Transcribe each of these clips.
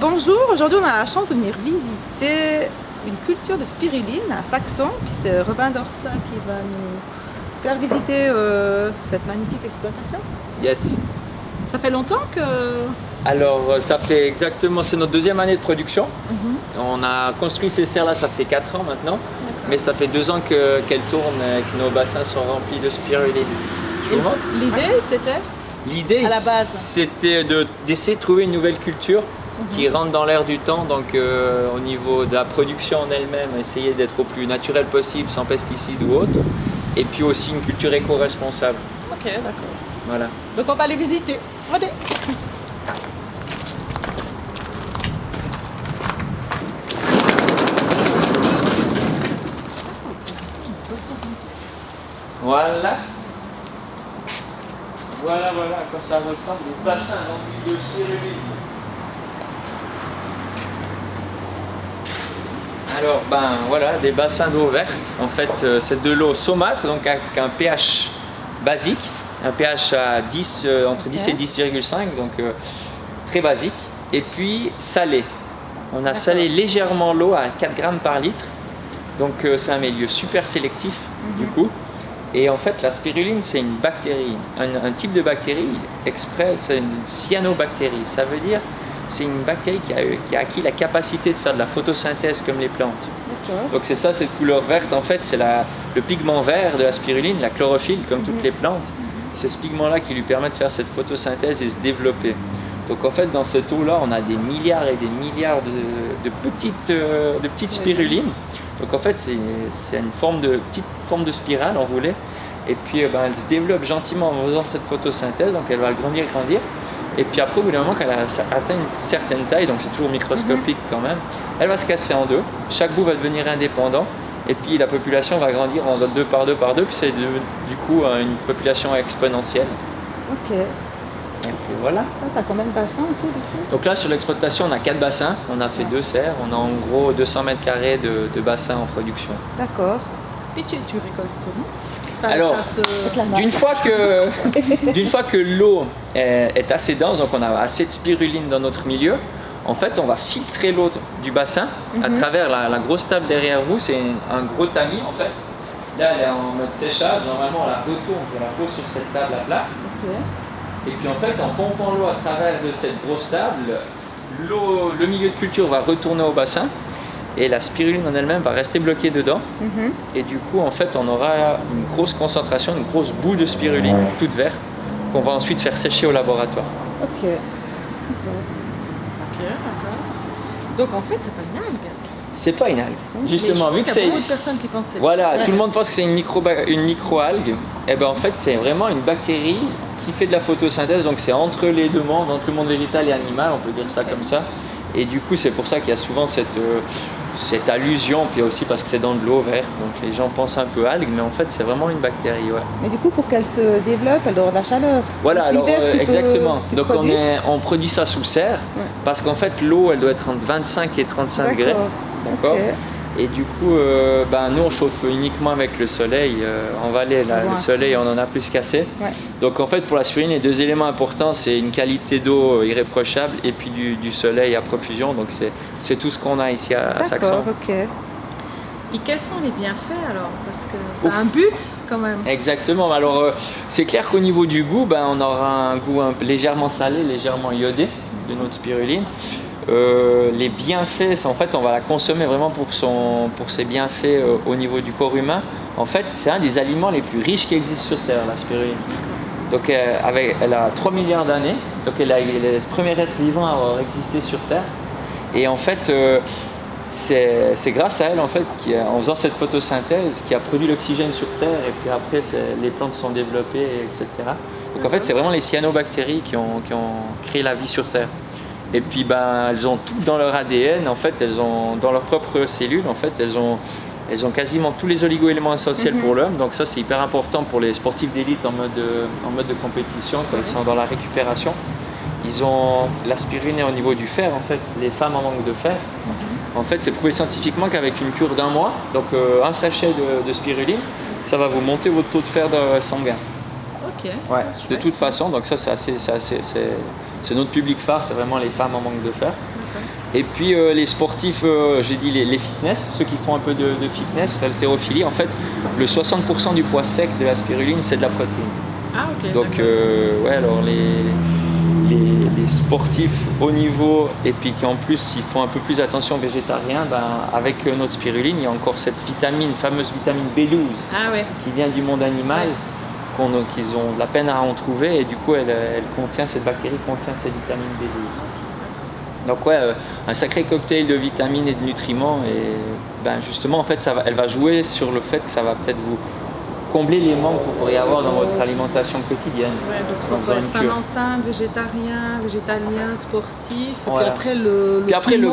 bonjour, aujourd'hui on a la chance de venir visiter une culture de spiruline à Saxon, puis c'est Robin Dorsa qui va nous faire visiter cette magnifique exploitation. Yes. Ça fait longtemps que... Alors ça fait exactement, c'est notre deuxième année de production. On a construit ces serres là, ça fait 4 ans maintenant, mais ça fait 2 ans qu'elles tournent et que nos bassins sont remplis de spiruline. L'idée c'était L'idée, à la base, c'était d'essayer de trouver une nouvelle culture qui rentre dans l'air du temps, donc au niveau de la production en elle-même, essayer d'être au plus naturel possible, sans pesticides ou autres, et puis aussi une culture éco-responsable. Ok, d'accord. Voilà. Donc on va aller visiter. Allez. Voilà. Voilà à quoi ça ressemble, des bassins remplis de spiruline. Alors, voilà, des bassins d'eau verte. En fait, c'est de l'eau saumâtre, donc avec un pH basique, un pH à 10, entre 10 et 10,5, donc très basique. Et puis salé. On a salé légèrement l'eau à 4 grammes par litre, donc c'est un milieu super sélectif du coup. Et en fait, la spiruline, c'est une bactérie, un type de bactérie exprès, c'est une cyanobactérie. Ça veut dire c'est une bactérie qui a acquis la capacité de faire de la photosynthèse comme les plantes. Donc c'est ça, cette couleur verte, en fait, c'est le pigment vert de la spiruline, la chlorophylle, comme toutes les plantes. C'est ce pigment-là qui lui permet de faire cette photosynthèse et se développer. Donc en fait, dans cette eau-là, on a des milliards et des milliards de petites spirulines. Donc en fait, c'est une petite forme de spirale enroulée. Et puis elle se développe gentiment en faisant cette photosynthèse. Donc elle va grandir. Et puis après, au bout d'un moment, qu'elle atteint une certaine taille, donc c'est toujours microscopique quand même, elle va se casser en deux. Chaque bout va devenir indépendant. Et puis la population va grandir en 2 par 2 par 2. Puis c'est du coup une population exponentielle. Ok. Et puis voilà. T'as combien de bassins en tout du coup? Donc là sur l'exploitation on a 4 bassins, on a fait 2 serres, on a en gros 200 mètres carrés de bassins en production. D'accord. Puis tu récoltes comment? Enfin, alors, d'une fois que l'eau est assez dense, donc on a assez de spiruline dans notre milieu, en fait on va filtrer l'eau du bassin à travers la grosse table derrière vous, c'est un gros tamis en fait. Là elle est en mode séchage, normalement on la retourne, on la pose sur cette table à plat. Et puis en fait, en pompant l'eau à travers de cette grosse table, le milieu de culture va retourner au bassin et la spiruline en elle-même va rester bloquée dedans. Et du coup, en fait, on aura une grosse concentration, une grosse boue de spiruline toute verte qu'on va ensuite faire sécher au laboratoire. Ok, d'accord. Donc en fait, c'est pas une algue. C'est pas une algue. Justement, vu que c'est. Il y a beaucoup de personnes qui pensent que c'est. Voilà, tout le monde pense que c'est une micro-algue. Et ben en fait, c'est vraiment une bactérie qui fait de la photosynthèse. Donc c'est entre les deux mondes, entre le monde végétal et animal, on peut dire ça comme ça. Et du coup, c'est pour ça qu'il y a souvent cette allusion, puis aussi parce que c'est dans de l'eau verte. Donc les gens pensent un peu algue, mais en fait, c'est vraiment une bactérie. Ouais. Mais du coup, pour qu'elle se développe, elle doit avoir de la chaleur. Voilà, alors exactement. Donc on produit ça sous serre, parce qu'en fait, l'eau, elle doit être entre 25 et 35 degrés. D'accord. Et du coup, nous on chauffe uniquement avec le soleil. En vallée, là, le soleil, on en a plus qu'assez. Donc en fait, pour la spiruline, les 2 éléments importants, c'est une qualité d'eau irréprochable et puis du soleil à profusion. Donc c'est tout ce qu'on a ici à Saxon. D'accord, ok. Et quels sont les bienfaits alors? Parce que ça a un but quand même. Exactement. Alors c'est clair qu'au niveau du goût, on aura un goût légèrement salé, légèrement iodé de notre spiruline. Les bienfaits, en fait, on va la consommer vraiment pour ses bienfaits au niveau du corps humain. En fait, c'est un des aliments les plus riches qui existent sur Terre, la spiruline. Donc, elle a 3 milliards d'années. Donc, elle est le premier être vivant à avoir existé sur Terre. Et en fait, c'est grâce à elle, en fait, en faisant cette photosynthèse, qui a produit l'oxygène sur Terre. Et puis après, les plantes sont développées, etc. Donc, en fait, c'est vraiment les cyanobactéries qui ont créé la vie sur Terre. Et puis elles ont tout dans leur ADN, en fait, elles ont dans leurs propres cellules, en fait, elles ont quasiment tous les oligo-éléments essentiels pour l'homme. Donc ça, c'est hyper important pour les sportifs d'élite en mode de compétition, quand ils sont dans la récupération. Ils ont la spiruline au niveau du fer, en fait, les femmes en manque de fer. En fait, c'est prouvé scientifiquement qu'avec une cure d'1 mois, donc un sachet de spiruline, ça va vous monter votre taux de fer sanguin. Ok. Ouais, de toute façon, donc ça c'est notre public phare, c'est vraiment les femmes en manque de fer. Et puis les sportifs, j'ai dit les fitness, ceux qui font un peu de fitness, l'haltérophilie, en fait, le 60% du poids sec de la spiruline, c'est de la protéine. Ah, ok. Donc, ouais, alors les sportifs haut niveau et puis qui en plus ils font un peu plus attention aux végétariens, avec notre spiruline, il y a encore cette fameuse vitamine B12 qui vient du monde animal, qu'ils ont de la peine à en trouver et du coup cette bactérie contient cette vitamine B12. Donc ouais, un sacré cocktail de vitamines et de nutriments et justement en fait elle va jouer sur le fait que ça va peut-être vous combler les manques que vous pourriez avoir dans votre alimentation quotidienne. Ouais, donc ça peut être femme enceinte, végétalien, sportif. Voilà. Puis après le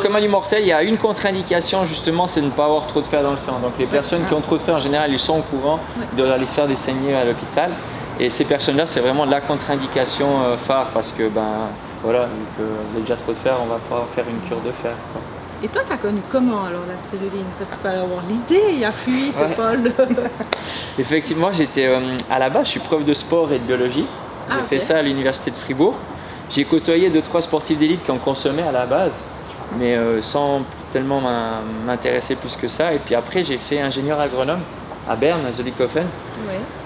commun du mortel, il y a une contre-indication justement, c'est de ne pas avoir trop de fer dans le sang. Donc les personnes qui ont trop de fer en général, ils sont au courant de aller se faire des saignées à l'hôpital. Et ces personnes-là, c'est vraiment la contre-indication phare parce que voilà, vu que vous avez déjà trop de fer, on ne va pas faire une cure de fer, quoi. Et toi, tu as connu comment alors la spiruline? Parce qu'il fallait avoir l'idée, il y a fui, c'est Paul. Effectivement, à la base, je suis prof de sport et de biologie. J'ai fait ça à l'université de Fribourg. J'ai côtoyé 2-3 sportifs d'élite qui en consommaient à la base, mais sans tellement m'intéresser plus que ça. Et puis après, j'ai fait ingénieur agronome à Berne, à Zollikofen,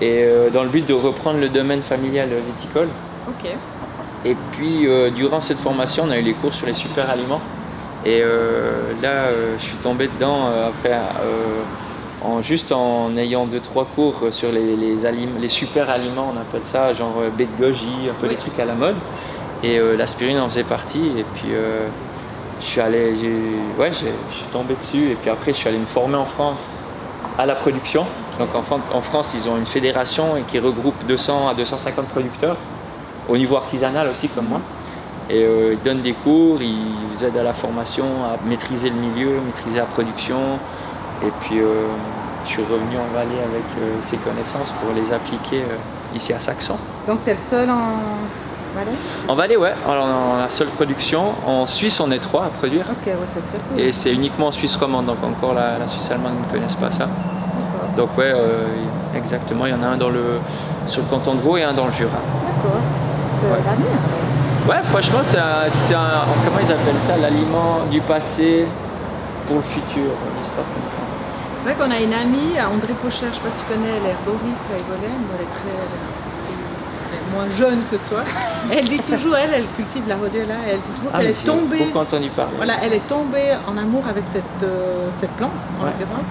et dans le but de reprendre le domaine familial viticole. Ok. Et puis, durant cette formation, on a eu les cours sur les super aliments. Et là, je suis tombé dedans juste en ayant 2-3 cours sur les super aliments, on appelle ça, genre baie de goji, un peu les trucs à la mode. Et la spiruline en faisait partie. Et puis je suis tombé dessus. Et puis après, je suis allé me former en France à la production. Donc en France, ils ont une fédération qui regroupe 200 à 250 producteurs, au niveau artisanal aussi comme moi. Et ils donnent des cours, ils vous aident à la formation, à maîtriser le milieu, maîtriser la production. Et puis je suis revenu en Valais avec ces connaissances pour les appliquer ici à Saxon. Donc tu es le seul en Valais? En Valais, ouais. Alors, on a la seule production. En Suisse, on est 3 à produire. Ok, ouais, c'est très cool. Et c'est uniquement en Suisse romande, donc encore la Suisse allemande ne connaissent pas ça. Donc ouais, exactement. Il y en a un sur le canton de Vaud et un dans le Jura. D'accord. C'est l'avenir. Ouais, franchement, c'est un, comment ils appellent ça, l'aliment du passé pour le futur, une histoire comme ça. C'est vrai qu'on a une amie, André Faucher, je ne sais pas si tu connais, elle est herboriste à Evolène, elle est moins jeune que toi. Elle dit toujours, elle cultive la rhodiola, elle dit toujours qu'elle est tombée. J'ai beaucoup entendu parler. Voilà, elle est tombée en amour avec cette plante, en l'occurrence.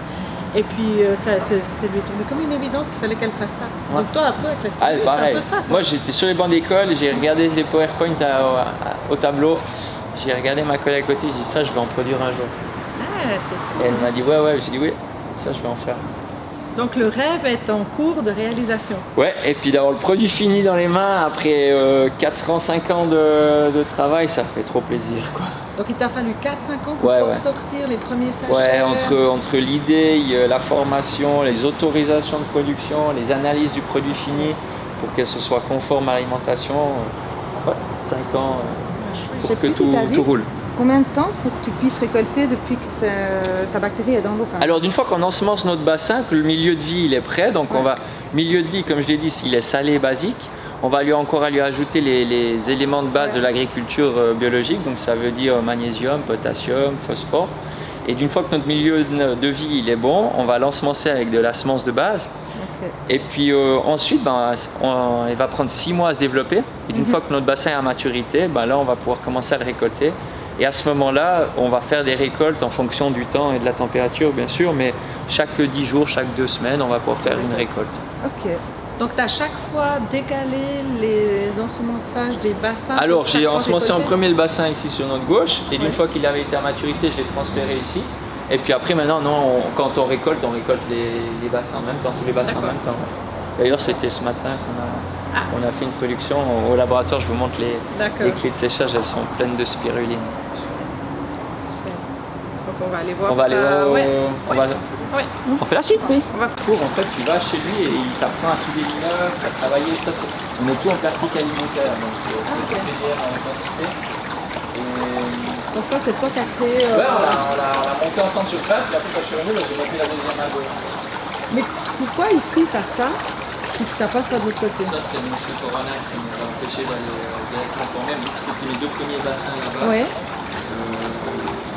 Et puis ça lui est tombé comme une évidence qu'il fallait qu'elle fasse ça. Ouais. Donc toi un peu avec la spiruline, c'est un peu ça. Moi j'étais sur les bancs d'école, j'ai regardé les PowerPoint au tableau, j'ai regardé ma collègue à côté, j'ai dit ça je vais en produire un jour. Ah, c'est fou. Et elle m'a dit ouais, j'ai dit oui, ça je vais en faire. Donc le rêve est en cours de réalisation. Ouais, et puis d'avoir le produit fini dans les mains après 4 ans, 5 ans de travail, ça fait trop plaisir, quoi. Donc il t'a fallu 4-5 ans pour pouvoir sortir les premiers sachets. Ouais, entre l'idée, la formation, les autorisations de production, les analyses du produit fini pour que ce soit conforme à l'alimentation, 5 ans pour que tout roule. Combien de temps pour que tu puisses récolter depuis que ta bactérie est dans l'eau? Alors d'une fois qu'on ensemence notre bassin, que le milieu de vie il est prêt, donc milieu de vie comme je l'ai dit, s'il est salé basique, on va lui ajouter les éléments de base de l'agriculture biologique, donc ça veut dire magnésium, potassium, phosphore. Et d'une fois que notre milieu de vie il est bon, on va l'ensemencer avec de la semence de base. Et puis ensuite, il va prendre 6 mois à se développer. Et d'une fois que notre bassin est à maturité, là on va pouvoir commencer à le récolter. Et à ce moment-là, on va faire des récoltes en fonction du temps et de la température, bien sûr, mais chaque 10 jours, chaque 2 semaines, on va pouvoir faire une récolte. Ok. Donc, tu as chaque fois décalé les ensemençages des bassins? Alors, j'ai ensemencé en premier le bassin ici sur notre gauche, et d'une fois qu'il avait été à maturité, je l'ai transféré ici. Et puis après, maintenant, quand on récolte les bassins en même temps, tous les bassins en même temps. D'ailleurs, c'était ce matin qu'on a fait une production au laboratoire. Je vous montre les clés de séchage, elles sont pleines de spiruline. Donc on va aller voir On fait la suite. Oui. En fait, tu vas chez lui et il t'apprend à souder l'immeuble, à travailler. On met tout en plastique alimentaire, donc c'est PGM en quantité. Donc ça, c'est toi qui as créé... Ouais, on l'a monté ensemble sur place, puis après quand je suis revenu, j'ai monté la deuxième à gauche. Mais pourquoi ici t'as ça et que t'as pas ça de l'autre côté? Ça c'est M. Corona qui nous a empêché d'aller conformer, mais c'était mes 2 premiers bassins là-bas. Ouais.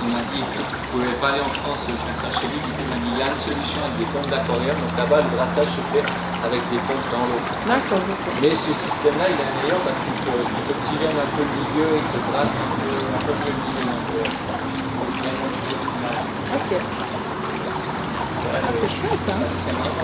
il m'a dit que je ne pouvais pas aller en France faire ça chez lui. Du coup, il m'a dit il y a une solution avec des pompes d'aquarium. Donc là-bas, le brassage se fait avec des pompes dans l'eau. D'accord, ok. Mais ce système-là, il est meilleur parce qu'il t'oxygène un peu le milieu, il te brasse un peu mieux le milieu. Ok. Ah, c'est chouette, hein.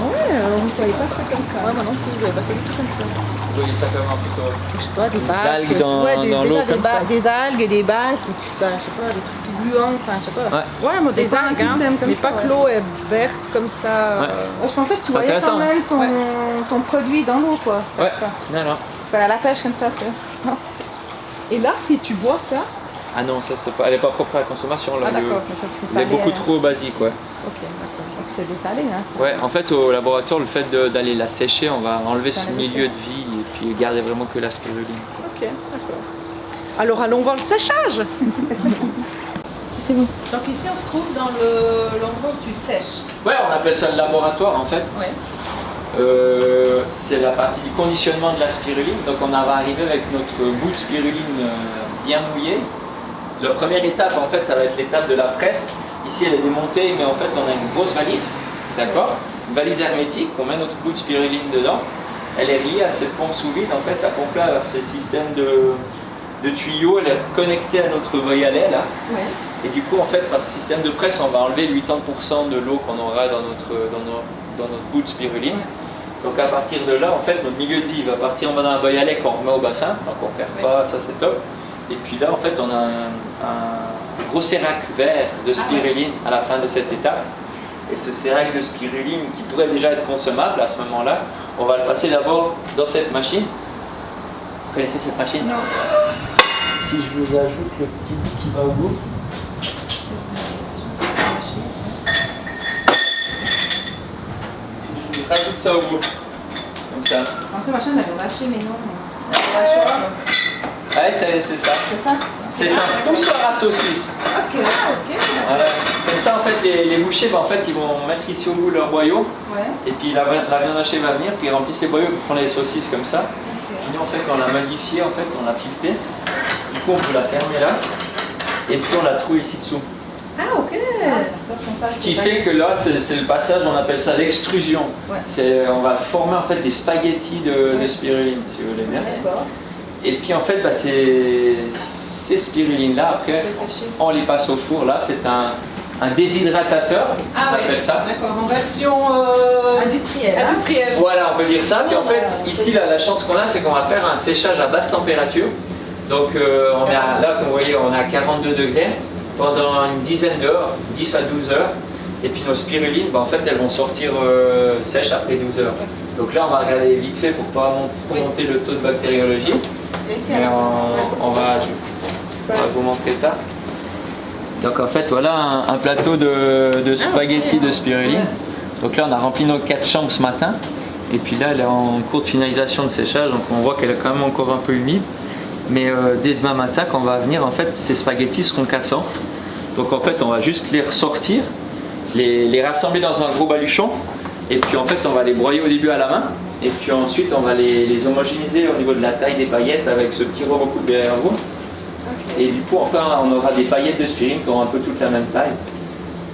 Ouais, on ne voyait pas ça comme ça. Ouais, moi non plus, je voyais pas ça du tout comme ça. Vous voyez ça comment plutôt? Je sais pas, des bacs. algues dans déjà l'eau comme ça. des algues et des bacs, ou je sais pas, des trucs gluants, enfin je sais pas. Ouais, moi des algues, hein, mais pas que l'eau est verte comme ça. Ouais. Je pensais que tu C'est voyais quand intéressant. même ton produit dans l'eau, quoi. Ouais, non. Enfin, à la pêche comme ça, tu sais. Non. Et là, si tu bois ça, Ah non, ça c'est pas, elle est pas propre à la consommation. Là, Ah d'accord, il est beaucoup trop basique, ouais. Ok, d'accord. Donc c'est de salé, hein. Ça. Ouais, en fait au laboratoire, le fait d'aller la sécher, on va enlever ce T'enlèves milieu ça. de vie et puis garder vraiment que la spiruline. Ok, d'accord. alors allons voir le séchage. C'est bon. Donc ici, on se trouve dans l'endroit où tu sèches. Ouais, on appelle ça le laboratoire en fait. Ouais. C'est la partie du conditionnement de la spiruline. Donc on va arriver avec notre bout de spiruline bien mouillé. La première étape en fait, ça va être l'étape de la presse. Ici elle est démontée, mais en fait on a une grosse valise, d'accord? Une valise hermétique, on met notre bout de spiruline dedans. Elle est reliée à cette pompe sous vide. En fait la pompe là, avec ces systèmes de tuyaux, elle est connectée à notre voyalet là. Ouais. Et du coup en fait par ce système de presse, on va enlever 80% de l'eau qu'on aura dans notre bout de spiruline. Donc à partir de là, en fait, notre milieu de vie va partir, on va dans un voyalet qu'on remet au bassin, donc on ne perd pas, ça c'est top. Et puis là, en fait, on a un gros sérac vert de spiruline à la fin de cette étape. Et ce sérac de spiruline, qui pourrait déjà être consommable à ce moment-là, on va le passer d'abord dans cette machine. Vous connaissez cette machine? Non. Si je vous ajoute le petit bout qui va au bout. Si je vous rajoute ça au bout, comme ça. Ces machines, elles vont lâcher, mais non. Ouais, c'est ça. C'est ça? C'est un poussoir à saucisse. Ok, ok. Voilà. Comme ça, en fait, les bouchers, en fait, ils vont mettre ici au bout leur boyau. Ouais. Et puis la viande hachée va venir, puis ils remplissent les boyaux, ils font les saucisses comme ça. Ok. Puis nous, en fait, on l'a modifié, en fait, on l'a fileté. Du coup, on peut la fermer là. Et puis on la trouve ici dessous. Ah, ok. Ça sort comme ça. Ce qui fait que là, c'est le passage, on appelle ça l'extrusion. Ouais. On va former en fait des spaghettis de spiruline, si vous voulez bien. D'accord. Et puis en fait, ces spirulines-là, après, on les passe au four. Là, c'est un déshydratateur, on appelle ça. D'accord, en version industrielle. Voilà, on peut dire ça. Puis en fait, ici, la chance qu'on a, c'est qu'on va faire un séchage à basse température. Donc, là, comme vous voyez, on est à 42 degrés pendant une dizaine d'heures, 10 à 12 heures. Et puis nos spirulines, en fait, elles vont sortir sèches après 12 heures. Donc là, on va regarder vite fait pour ne pas monter le taux de bactériologie. Mais on va vous montrer ça. Donc en fait, voilà un plateau de spaghettis de spiruline. Donc là, on a rempli nos 4 chambres ce matin. Et puis là, elle est en cours de finalisation de séchage. Donc on voit qu'elle est quand même encore un peu humide. Mais dès demain matin, quand on va venir, en fait, ces spaghettis seront cassants. Donc en fait, on va juste les ressortir, les rassembler dans un gros baluchon. Et puis en fait, on va les broyer au début à la main. Et puis ensuite, on va les homogénéiser au niveau de la taille des paillettes avec ce petit robot coupe derrière vous. Et du coup, enfin, on aura des paillettes de spiruline qui auront un peu toute la même taille.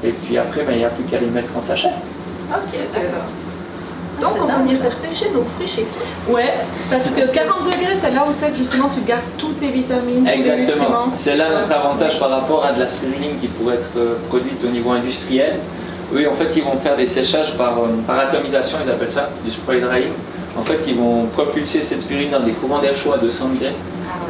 Et puis après, il n'y a plus qu'à les mettre en sachet. Ok, d'accord. Donc on peut venir faire sécher nos fruits chez toi. Ouais, parce que 40 degrés, c'est là où c'est que justement tu gardes toutes les vitamines, tous les Exactement. nutriments. C'est là notre avantage par rapport à de la spiruline qui pourrait être produite au niveau industriel. Eux, en fait, ils vont faire des séchages par atomisation, ils appellent ça, du spray drying. En fait, ils vont propulser cette spiruline dans des courants d'air chaud à 200 degrés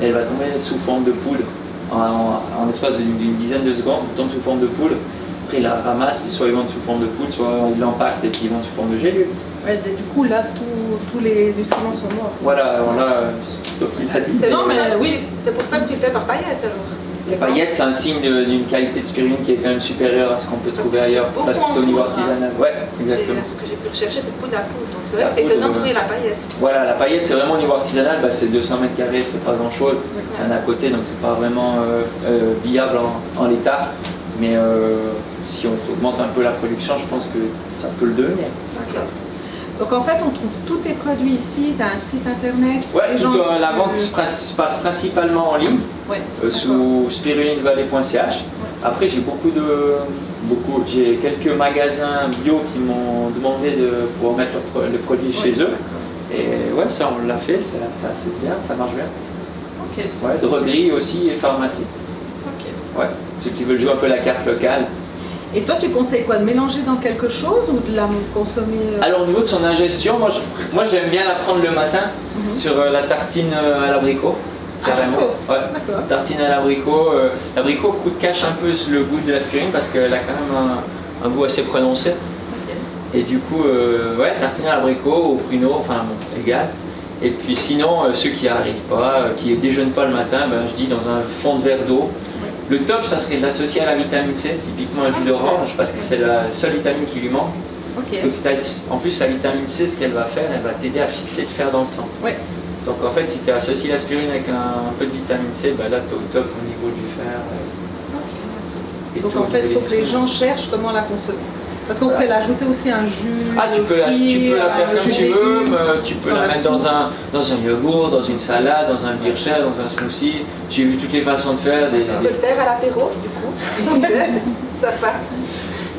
et elle va tomber sous forme de poudre. En l'espace d'une dizaine de secondes, elle tombe sous forme de poudre. Après, ils la ramassent, puis soit ils vendent sous forme de poudre, soit ils l'empaquetent et puis ils vendent sous forme de gélule. Ouais, du coup, là, tous les nutriments sont morts. Voilà, C'est non, mais oui, c'est pour ça que tu le fais par paillettes alors. Les paillettes, c'est un signe d'une qualité de spiruline qui est quand même supérieure à ce qu'on peut trouver ailleurs, parce que c'est au niveau artisanal. Ouais, exactement. Ce que j'ai pu rechercher, c'est poudre à poudre. Donc c'est vrai que c'est étonnant de trouver la paillette. Voilà, la paillette, c'est vraiment au niveau artisanal, c'est 200 mètres carrés, c'est pas grand chose. C'est un à côté, donc c'est pas vraiment viable en l'état. Mais si on augmente un peu la production, je pense que ça peut le devenir. D'accord. Donc en fait, on trouve tous tes produits ici, tu as un site internet. Ouais, les gens- la vente se passe principalement en ligne, Ouais, sous spirulinevalley.ch. Après, j'ai quelques magasins bio qui m'ont demandé de pouvoir mettre le produit chez eux. Et ouais, ça on l'a fait, c'est bien, ça marche bien. Ok, super. Ouais, droguerie aussi et pharmacie. Ok. Ouais, ceux qui veulent jouer un peu la carte locale. Et toi, tu conseilles quoi? De mélanger dans quelque chose ou de la consommer Alors au niveau de son ingestion, moi j'aime bien la prendre le matin sur la tartine à l'abricot. Carrément. Ouais. D'accord. Tartine à l'abricot. L'abricot cache un peu le goût de l'aspirine parce qu'elle a quand même un goût assez prononcé. Et du coup, ouais, tartine à l'abricot, au pruneau, enfin bon, égal. Et puis sinon, ceux qui n'arrivent pas, qui ne déjeunent pas le matin, ben, je dis dans un fond de verre d'eau. Le top, ça serait de l'associer à la vitamine C, typiquement un jus d'orange, parce que c'est la seule vitamine qui lui manque. Ok. Donc, en plus, la vitamine C, ce qu'elle va faire, elle va t'aider à fixer le fer dans le sang. Ouais. Donc en fait, si tu associes l'aspirine avec un peu de vitamine C, ben là, tu es au top au niveau du fer. Et Donc tout en au fait, il niveau faut des que les nutriments. gens cherchent comment la consommer. Parce qu'on pourrait l'ajouter aussi un jus. Ah, tu peux la faire comme tu veux, tu peux la mettre dans un yogourt, dans une salade, dans un bircher, dans un smoothie. J'ai vu toutes les façons de faire. On peut le faire à l'apéro, du coup. Ça part.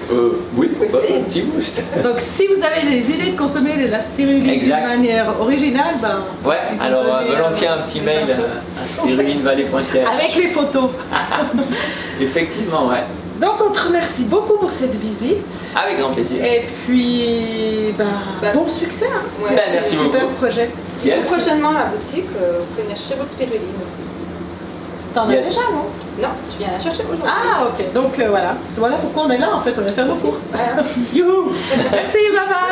Oui, Oui, c'est- un petit boost. Donc si vous avez des idées de consommer de la spiruline d'une Exact. manière originale, ben, Ouais, tu peux alors donner, volontiers un petit des mail infos. à spirulinevalley.ch. Avec les photos. Effectivement, ouais. Donc on te remercie beaucoup pour cette visite. Avec grand plaisir. Et puis, bon succès. Hein. Ouais, Ben, merci Super beaucoup. projet. Et Yes. prochainement, à la boutique, vous pouvez venir chercher votre spiruline aussi. T'en as Yes. déjà, non? Non, je viens la chercher aujourd'hui. Ah, ok. Donc voilà. Voilà pourquoi on est là en fait. On va faire nos courses. Voilà. Youhou. Merci, bye bye.